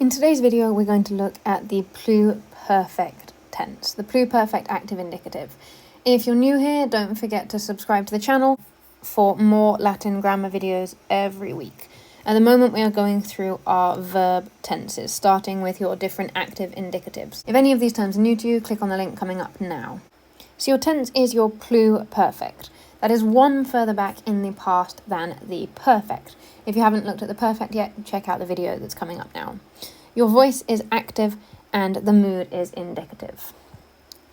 In today's video, we're going to look at the pluperfect tense, the pluperfect active indicative. If you're new here, don't forget to subscribe to the channel for more Latin grammar videos every week. At the moment, we are going through our verb tenses, starting with your different active indicatives. If any of these terms are new to you, click on the link coming up now. So your tense is your pluperfect. That is one further back in the past than the perfect. If you haven't looked at the perfect yet, check out the video that's coming up now. Your voice is active and the mood is indicative.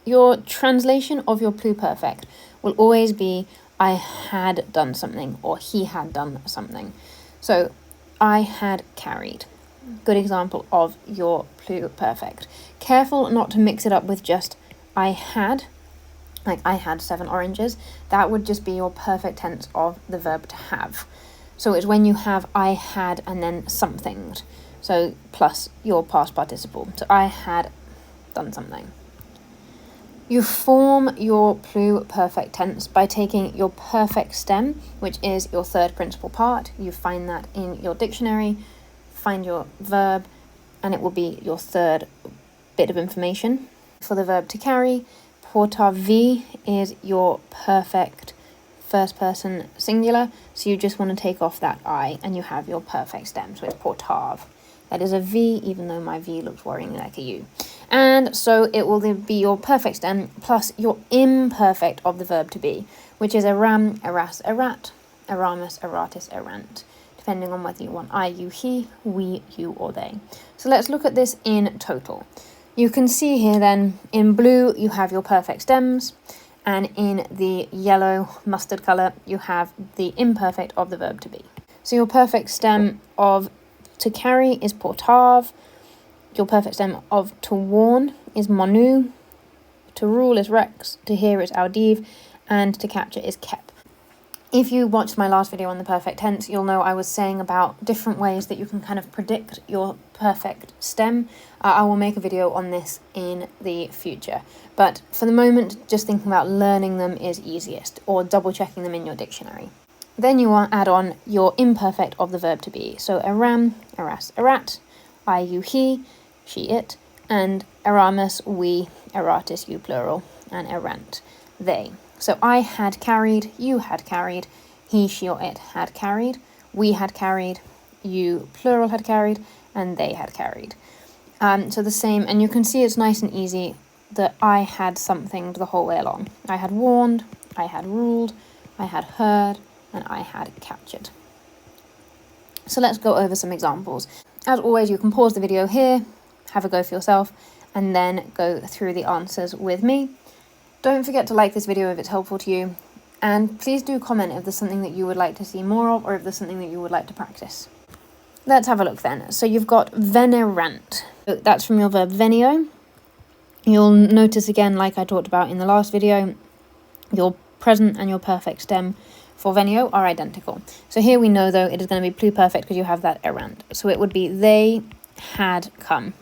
Your translation of your pluperfect will always be I had done something or he had done something. So I had carried. Good example of your pluperfect. Careful not to mix it up with just I had, like I had 7 oranges. That would just be your perfect tense of the verb to have. So it's when you have I had and then something. So plus your past participle. So I had done something. You form your pluperfect tense by taking your perfect stem, which is your third principal part. You find that in your dictionary, find your verb, and it will be your third bit of information. For the verb to carry, portaveram is your perfect first person singular, so you just want to take off that I and you have your perfect stem, so it's portav. That is a V, even though my V looks worryingly like a U. And so it will be your perfect stem plus your imperfect of the verb to be, which is eram, eras, erat, eramus, eratis, erant, depending on whether you want I, you, he, we, you, or they. So let's look at this in total. You can see here then, in blue, you have your perfect stems, and in the yellow mustard colour, you have the imperfect of the verb to be. So your perfect stem of to carry is portav, your perfect stem of to warn is monu, to rule is rex, to hear is audive, and to capture is kep. If you watched my last video on the perfect tense, you'll know I was saying about different ways that you can kind of predict your perfect stem. I will make a video on this in the future. But for the moment, just thinking about learning them is easiest, or double checking them in your dictionary. Then you add on your imperfect of the verb to be. So eram, eras, erat, I, you, he, she, it, and eramus, we, eratis, you, plural, and erant, they. So I had carried, you had carried, he, she, or it had carried, we had carried, you, plural, had carried, and they had carried. So the same, and you can see it's nice and easy that I had something the whole way along. I had warned, I had ruled, I had heard, and I had captured. So let's go over some examples. As always, you can pause the video here, have a go for yourself, and then go through the answers with me. Don't forget to like this video if it's helpful to you, and please do comment if there's something that you would like to see more of, or if there's something that you would like to practice. Let's have a look then. So you've got venerant. So that's from your verb venio. You'll notice again, like I talked about in the last video, your present and your perfect stem for venio are identical. So here we know, though, it is going to be pluperfect because you have that erant. So it would be they had come.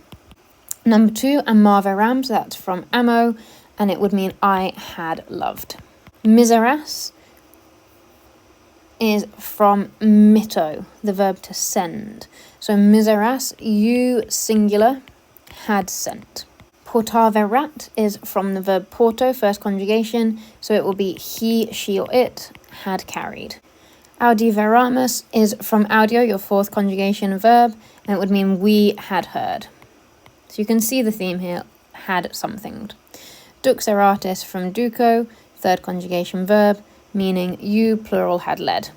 Number 2, amaveram, so that's from amo, and it would mean I had loved. Miseras is from mitto, the verb to send. So miseras, you singular, had sent. Portaverat is from the verb porto, first conjugation, so it will be he, she, or it had carried. Audiveramus is from audio, your fourth conjugation verb, and it would mean we had heard. So you can see the theme here, had something. Dux eratis from duco, third conjugation verb, meaning you, plural, had led.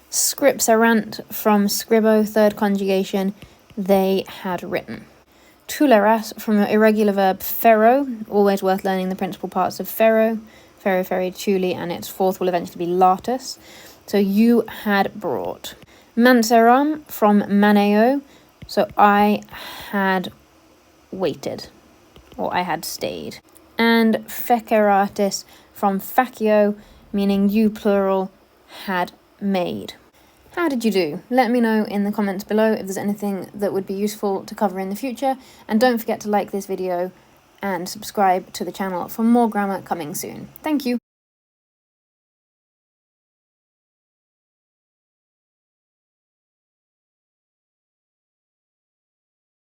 Scrips erant from scribo, third conjugation, they had written. Tuleras from your irregular verb ferro, always worth learning the principal parts of ferro, ferro, ferry, tuli, and its fourth will eventually be latus. So you had brought. Manseram from maneo, so I had waited, or I had stayed. And feceratis from facio, meaning you, plural, had made. How did you do? Let me know in the comments below if there's anything that would be useful to cover in the future, and don't forget to like this video and subscribe to the channel for more grammar coming soon. Thank you!